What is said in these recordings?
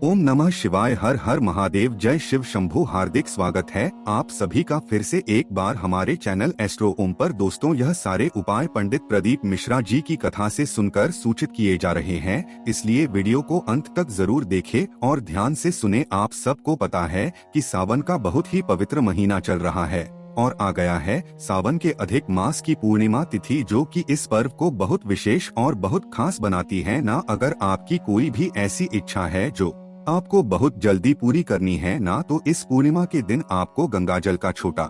ओम नमः शिवाय। हर हर महादेव। जय शिव शंभू। हार्दिक स्वागत है आप सभी का फिर से एक बार हमारे चैनल एस्ट्रो ओम पर। दोस्तों, यह सारे उपाय पंडित प्रदीप मिश्रा जी की कथा से सुनकर सूचित किए जा रहे हैं, इसलिए वीडियो को अंत तक जरूर देखें और ध्यान से सुने। आप सबको पता है कि सावन का बहुत ही पवित्र महीना चल रहा है और आ गया है सावन के अधिक मास की पूर्णिमा तिथि, जो कि इस पर्व को बहुत विशेष और बहुत खास बनाती है ना। अगर आपकी कोई भी ऐसी इच्छा है जो आपको बहुत जल्दी पूरी करनी है ना, तो इस पूर्णिमा के दिन आपको गंगाजल का छोटा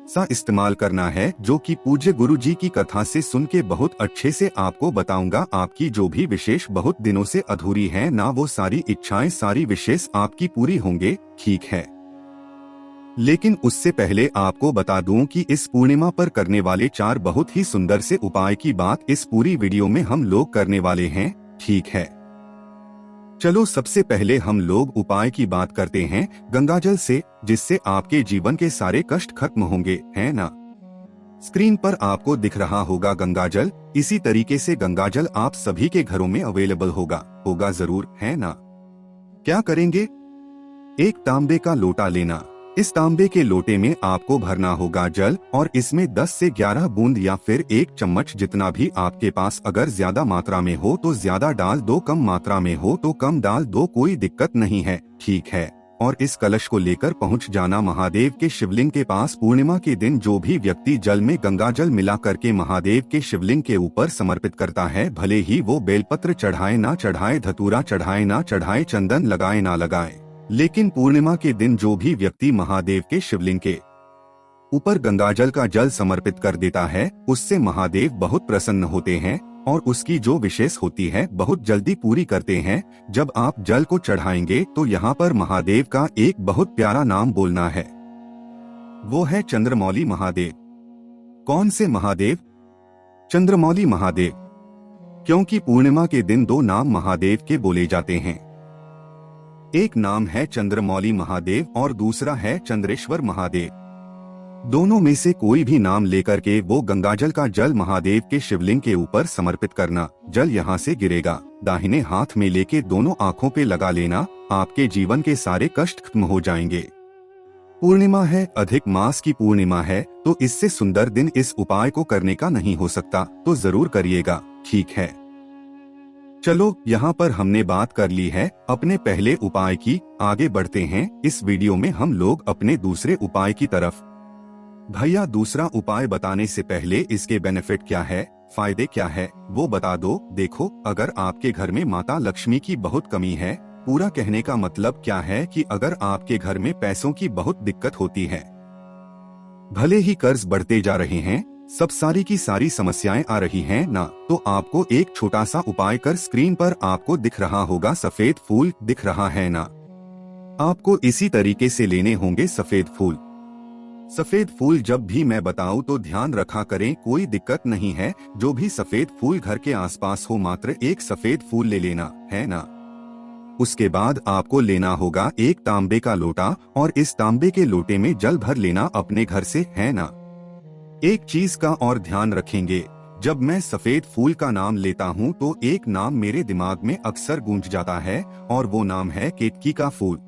सा इस्तेमाल करना है, जो कि पूज्य गुरु जी की कथा से सुन के बहुत अच्छे से आपको बताऊंगा। आपकी जो भी विशेष बहुत दिनों से अधूरी है ना, वो सारी इच्छाएं सारी विशेष आपकी पूरी होंगे, ठीक है। लेकिन उससे पहले आपको बता दूं कि इस पूर्णिमा पर करने वाले 4 बहुत ही सुंदर से उपाय की बात इस पूरी वीडियो में हम लोग करने वाले हैं, ठीक है। चलो सबसे पहले हम लोग उपाय की बात करते हैं गंगाजल से, जिससे आपके जीवन के सारे कष्ट खत्म होंगे, है ना। स्क्रीन पर आपको दिख रहा होगा गंगाजल। इसी तरीके से गंगाजल आप सभी के घरों में अवेलेबल होगा जरूर, है ना। क्या करेंगे? एक तांबे का लोटा लेना। इस तांबे के लोटे में आपको भरना होगा जल और इसमें 10 से 11 बूंद या फिर 1 चम्मच, जितना भी आपके पास। अगर ज्यादा मात्रा में हो तो ज्यादा डाल दो, कम मात्रा में हो तो कम डाल दो, कोई दिक्कत नहीं है, ठीक है। और इस कलश को लेकर पहुंच जाना महादेव के शिवलिंग के पास। पूर्णिमा के दिन जो भी व्यक्ति जल में गंगाजल मिला करके महादेव के शिवलिंग के ऊपर समर्पित करता है, भले ही वो बेलपत्र चढ़ाए ना चढ़ाए, धतूरा चढ़ाए ना चढ़ाए, चंदन लगाए ना लगाए, लेकिन पूर्णिमा के दिन जो भी व्यक्ति महादेव के शिवलिंग के ऊपर गंगाजल का जल समर्पित कर देता है, उससे महादेव बहुत प्रसन्न होते हैं और उसकी जो विशेष होती है बहुत जल्दी पूरी करते हैं। जब आप जल को चढ़ाएंगे तो यहाँ पर महादेव का एक बहुत प्यारा नाम बोलना है, वो है चंद्रमौली महादेव। कौन से महादेव? चंद्रमौली महादेव। क्योंकि पूर्णिमा के दिन 2 नाम महादेव के बोले जाते हैं। एक नाम है चंद्रमौली महादेव और दूसरा है चंद्रेश्वर महादेव। दोनों में से कोई भी नाम लेकर के वो गंगाजल का जल महादेव के शिवलिंग के ऊपर समर्पित करना। जल यहाँ से गिरेगा, दाहिने हाथ में लेके दोनों आंखों पे लगा लेना, आपके जीवन के सारे कष्ट खत्म हो जाएंगे। पूर्णिमा है, अधिक मास की पूर्णिमा है, तो इससे सुंदर दिन इस उपाय को करने का नहीं हो सकता, तो जरूर करिएगा, ठीक है। चलो यहाँ पर हमने बात कर ली है अपने पहले उपाय की, आगे बढ़ते हैं इस वीडियो में हम लोग अपने दूसरे उपाय की तरफ। भैया, दूसरा उपाय बताने से पहले इसके बेनिफिट क्या है, फायदे क्या है, वो बता दो। देखो, अगर आपके घर में माता लक्ष्मी की बहुत कमी है, पूरा कहने का मतलब क्या है कि अगर आपके घर में पैसों की बहुत दिक्कत होती है, भले ही कर्ज बढ़ते जा रहे हैं, सब सारी की सारी समस्याएं आ रही हैं ना, तो आपको एक छोटा सा उपाय कर, स्क्रीन पर आपको दिख रहा होगा सफेद फूल दिख रहा है ना, आपको इसी तरीके से लेने होंगे सफेद फूल। सफेद फूल जब भी मैं बताऊं तो ध्यान रखा करें, कोई दिक्कत नहीं है। जो भी सफेद फूल घर के आसपास हो, मात्र एक सफेद फूल ले लेना, है ना। उसके बाद आपको लेना होगा एक तांबे का लोटा और इस तांबे के लोटे में जल भर लेना अपने घर से, है ना। एक चीज का और ध्यान रखेंगे, जब मैं सफेद फूल का नाम लेता हूँ तो एक नाम मेरे दिमाग में अक्सर गूंज जाता है और वो नाम है केतकी का फूल।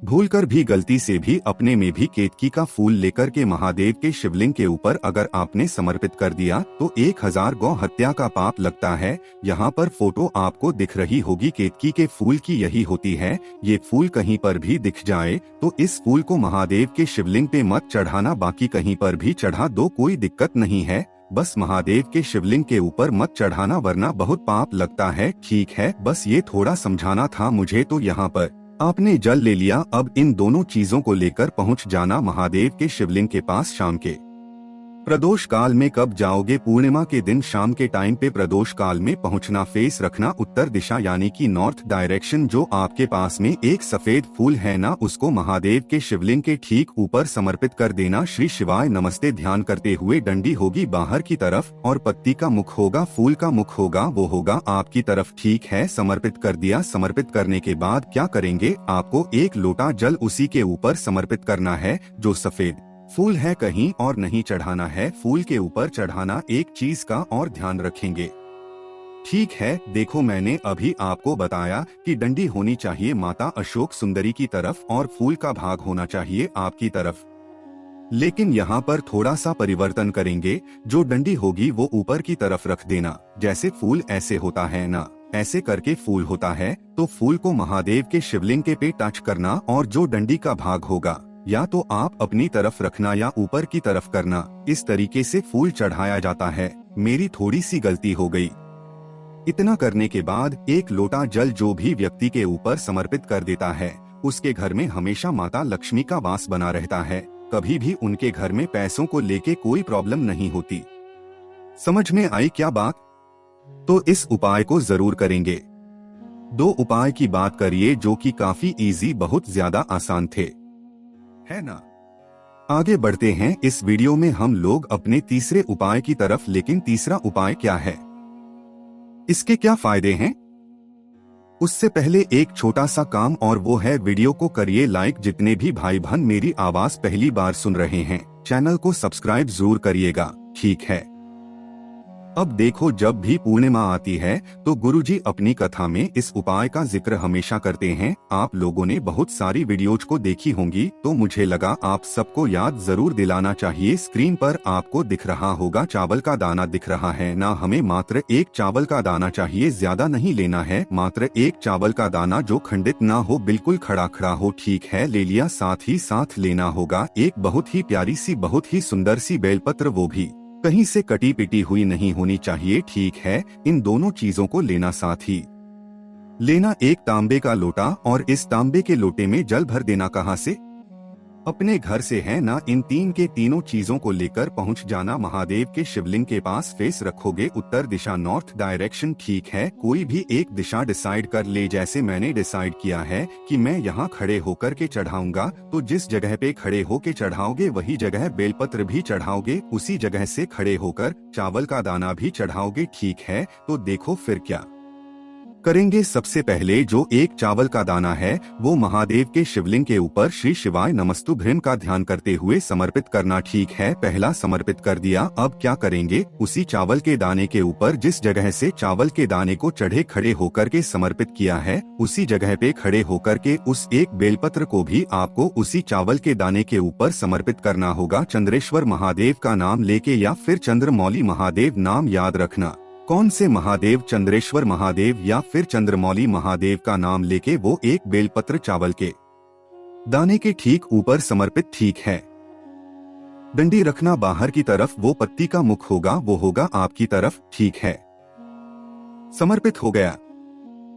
भूलकर भी गलती से भी अपने में भी केतकी का फूल लेकर के महादेव के शिवलिंग के ऊपर अगर आपने समर्पित कर दिया तो 1000 गौ हत्या का पाप लगता है। यहाँ पर फोटो आपको दिख रही होगी केतकी के फूल की, यही होती है। ये फूल कहीं पर भी दिख जाए तो इस फूल को महादेव के शिवलिंग पे मत चढ़ाना, बाकी कहीं पर भी चढ़ा दो, कोई दिक्कत नहीं है, बस महादेव के शिवलिंग के ऊपर मत चढ़ाना वरना बहुत पाप लगता है, ठीक है। बस ये थोड़ा समझाना था मुझे। तो यहाँ पर आपने जल ले लिया, अब इन दोनों चीजों को लेकर पहुंच जाना महादेव के शिवलिंग के पास। शाम के प्रदोष काल में कब जाओगे? पूर्णिमा के दिन शाम के टाइम पे प्रदोष काल में पहुंचना। फेस रखना उत्तर दिशा यानी कि नॉर्थ डायरेक्शन। जो आपके पास में एक सफेद फूल है ना, उसको महादेव के शिवलिंग के ठीक ऊपर समर्पित कर देना। श्री शिवाय नमस्ते ध्यान करते हुए डंडी होगी बाहर की तरफ और पत्ती का मुख होगा, फूल का मुख होगा, वो होगा आपकी तरफ, ठीक है। समर्पित कर दिया। समर्पित करने के बाद क्या करेंगे, आपको एक लोटा जल उसी के ऊपर समर्पित करना है। जो सफेद फूल है कहीं और नहीं चढ़ाना है, फूल के ऊपर चढ़ाना। एक चीज का और ध्यान रखेंगे, ठीक है, देखो मैंने अभी आपको बताया कि डंडी होनी चाहिए माता अशोक सुंदरी की तरफ और फूल का भाग होना चाहिए आपकी तरफ। लेकिन यहाँ पर थोड़ा सा परिवर्तन करेंगे, जो डंडी होगी वो ऊपर की तरफ रख देना। जैसे फूल ऐसे होता है ना, ऐसे करके फूल होता है, तो फूल को महादेव के शिवलिंग के पे टच करना और जो डंडी का भाग होगा या तो आप अपनी तरफ रखना या ऊपर की तरफ करना। इस तरीके से फूल चढ़ाया जाता है। मेरी थोड़ी सी गलती हो गई। इतना करने के बाद एक लोटा जल जो भी व्यक्ति के ऊपर समर्पित कर देता है, उसके घर में हमेशा माता लक्ष्मी का वास बना रहता है। कभी भी उनके घर में पैसों को लेके कोई प्रॉब्लम नहीं होती। समझ में आई क्या बात? तो इस उपाय को जरूर करेंगे। 2 उपाय की बात करिए जो कि काफी इजी, बहुत ज्यादा आसान थे, है ना? आगे बढ़ते हैं इस वीडियो में हम लोग अपने तीसरे उपाय की तरफ। लेकिन तीसरा उपाय क्या है, इसके क्या फायदे हैं, उससे पहले एक छोटा सा काम और वो है वीडियो को करिए लाइक। जितने भी भाई बहन मेरी आवाज पहली बार सुन रहे हैं, चैनल को सब्सक्राइब जरूर करिएगा, ठीक है? अब देखो, जब भी पूर्णिमा आती है तो गुरुजी अपनी कथा में इस उपाय का जिक्र हमेशा करते हैं। आप लोगों ने बहुत सारी वीडियोज को देखी होंगी, तो मुझे लगा आप सबको याद जरूर दिलाना चाहिए। स्क्रीन पर आपको दिख रहा होगा चावल का दाना दिख रहा है ना। हमें मात्र एक चावल का दाना चाहिए, ज्यादा नहीं लेना है। मात्र एक चावल का दाना जो खंडित ना हो, बिल्कुल खड़ा खड़ा हो, ठीक है? ले लिया। साथ ही साथ लेना होगा एक बहुत ही प्यारी सी, बहुत ही सुंदर सी बेलपत्र, वो भी कहीं से कटी पिटी हुई नहीं होनी चाहिए, ठीक है? इन दोनों चीजों को लेना। साथ ही लेना एक तांबे का लोटा और इस तांबे के लोटे में जल भर देना। कहाँ से? अपने घर से, है ना? इन तीनों चीजों को लेकर पहुंच जाना महादेव के शिवलिंग के पास। फेस रखोगे उत्तर दिशा, नॉर्थ डायरेक्शन, ठीक है? कोई भी एक दिशा डिसाइड कर ले। जैसे मैंने डिसाइड किया है कि मैं यहाँ खड़े होकर के चढ़ाऊंगा, तो जिस जगह पे खड़े होके चढ़ाओगे वही जगह बेलपत्र भी चढ़ाओगे, उसी जगह से खड़े होकर चावल का दाना भी चढ़ाओगे, ठीक है? तो देखो फिर क्या करेंगे। सबसे पहले जो एक चावल का दाना है वो महादेव के शिवलिंग के ऊपर श्री शिवाय नमस्तुभ्यम का ध्यान करते हुए समर्पित करना, ठीक है? पहला समर्पित कर दिया। अब क्या करेंगे, उसी चावल के दाने के ऊपर जिस जगह से चावल के दाने को चढ़े खड़े होकर के समर्पित किया है, उसी जगह पे खड़े होकर के उस एक बेलपत्र को भी आपको उसी चावल के दाने के ऊपर समर्पित करना होगा। चंद्रेश्वर महादेव का नाम लेके या फिर चंद्रमौली महादेव, नाम याद रखना। कौन से महादेव? चंद्रेश्वर महादेव या फिर चंद्रमौली महादेव का नाम लेके वो एक बेलपत्र चावल के दाने के ठीक ऊपर समर्पित, ठीक है? डंडी रखना बाहर की तरफ, वो पत्ती का मुख होगा वो होगा आपकी तरफ, ठीक है? समर्पित हो गया।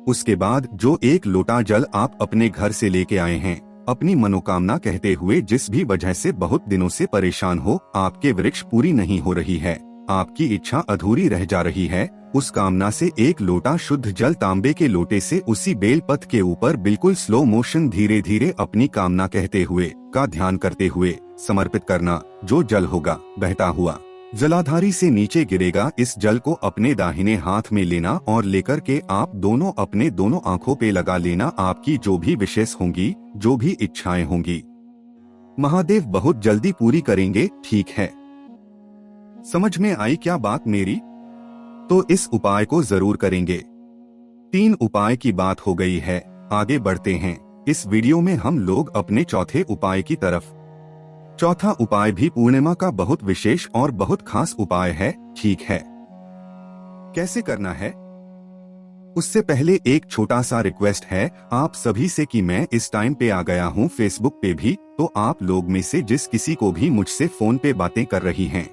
उसके बाद जो एक लोटा जल आप अपने घर से लेके आए हैं, अपनी मनोकामना कहते हुए, जिस भी वजह से बहुत दिनों से परेशान हो, आपके वृक्ष पूरी नहीं हो रही है, आपकी इच्छा अधूरी रह जा रही है, उस कामना से एक लोटा शुद्ध जल तांबे के लोटे से उसी बेलपत्र के ऊपर बिल्कुल स्लो मोशन धीरे धीरे अपनी कामना कहते हुए का ध्यान करते हुए समर्पित करना। जो जल होगा बहता हुआ जलाधारी से नीचे गिरेगा। इस जल को अपने दाहिने हाथ में लेना और लेकर के आप अपने दोनों आंखों पे लगा लेना। आपकी जो भी विशेष होंगी, जो भी इच्छाएं होंगी, महादेव बहुत जल्दी पूरी करेंगे, ठीक है? समझ में आई क्या बात मेरी? तो इस उपाय को जरूर करेंगे। 3 उपाय की बात हो गई है, आगे बढ़ते हैं। इस वीडियो में हम लोग अपने चौथे उपाय की तरफ। चौथा उपाय भी पूर्णिमा का बहुत विशेष और बहुत खास उपाय है, ठीक है? कैसे करना है, उससे पहले एक छोटा सा रिक्वेस्ट है आप सभी से कि मैं इस टाइम पे आ गया हूँ फेसबुक पे भी, तो आप लोग में से जिस किसी को भी मुझसे फोन पे बातें कर रही हैं,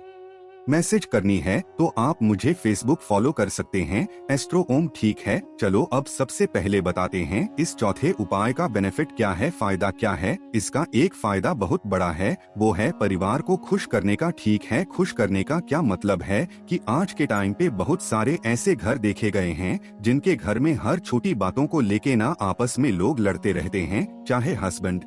मैसेज करनी है, तो आप मुझे फेसबुक फॉलो कर सकते हैं, एस्ट्रो ओम, ठीक है? चलो अब सबसे पहले बताते हैं इस चौथे उपाय का बेनिफिट क्या है, फायदा क्या है। इसका एक फायदा बहुत बड़ा है, वो है परिवार को खुश करने का, ठीक है? खुश करने का क्या मतलब है कि आज के टाइम पे बहुत सारे ऐसे घर देखे गए हैं जिनके घर में हर छोटी बातों को लेके ना आपस में लोग लड़ते रहते हैं, चाहे हस्बैंड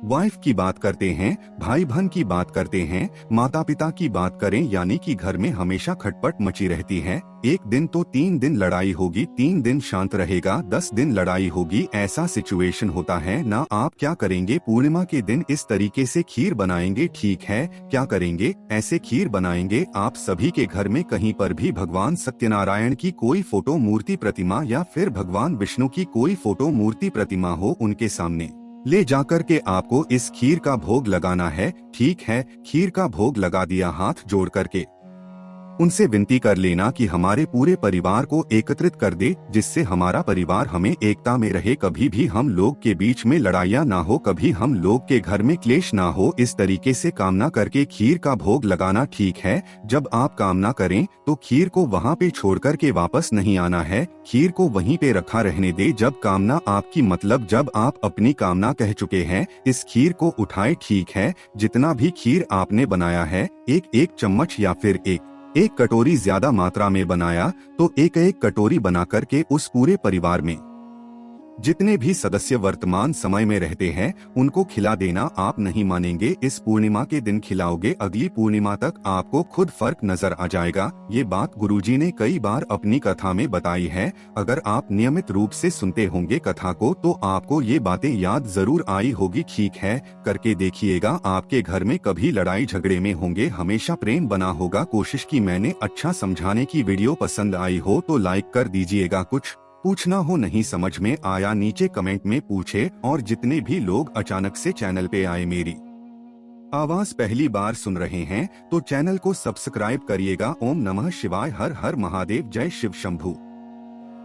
वाइफ की बात करते हैं, भाई बहन की बात करते हैं, माता पिता की बात करें, यानी कि घर में हमेशा खटपट मची रहती है। एक दिन तो 3 दिन लड़ाई होगी, 3 दिन शांत रहेगा, 10 दिन लड़ाई होगी, ऐसा सिचुएशन होता है ना। आप क्या करेंगे? पूर्णिमा के दिन इस तरीके से खीर बनाएंगे, ठीक है? क्या करेंगे? ऐसे खीर बनाएंगे, आप सभी के घर में कहीं पर भी भगवान सत्यनारायण की कोई फोटो मूर्ति प्रतिमा या फिर भगवान विष्णु की कोई फोटो मूर्ति प्रतिमा हो, उनके सामने ले जाकर के आपको इस खीर का भोग लगाना है, ठीक है? खीर का भोग लगा दिया, हाथ जोड़ करके उनसे विनती कर लेना कि हमारे पूरे परिवार को एकत्रित कर दे, जिससे हमारा परिवार हमें एकता में रहे, कभी भी हम लोग के बीच में लड़ाइयाँ ना हो, कभी हम लोग के घर में क्लेश ना हो। इस तरीके से कामना करके खीर का भोग लगाना, ठीक है? जब आप कामना करें तो खीर को वहाँ पे छोड़ कर के वापस नहीं आना है, खीर को वहीं पे रखा रहने दे। जब कामना आपकी, मतलब जब आप अपनी कामना कह चुके हैं, इस खीर को उठाए, ठीक है? जितना भी खीर आपने बनाया है, एक चम्मच या फिर एक कटोरी ज्यादा मात्रा में बनाया तो एक कटोरी बना करके उस पूरे परिवार में जितने भी सदस्य वर्तमान समय में रहते हैं उनको खिला देना। आप नहीं मानेंगे, इस पूर्णिमा के दिन खिलाओगे, अगली पूर्णिमा तक आपको खुद फर्क नजर आ जाएगा। ये बात गुरुजी ने कई बार अपनी कथा में बताई है। अगर आप नियमित रूप से सुनते होंगे कथा को तो आपको ये बातें याद जरूर आई होगी, ठीक है? करके देखिएगा, आपके घर में कभी लड़ाई झगड़े में होंगे, हमेशा प्रेम बना होगा। कोशिश की मैंने अच्छा समझाने की। वीडियो पसंद आई हो तो लाइक कर दीजिएगा। कुछ पूछना हो, नहीं समझ में आया, नीचे कमेंट में पूछे। और जितने भी लोग अचानक से चैनल पे आए, मेरी आवाज पहली बार सुन रहे हैं तो चैनल को सब्सक्राइब करिएगा। ओम नमः शिवाय, हर हर महादेव, जय शिव शंभू।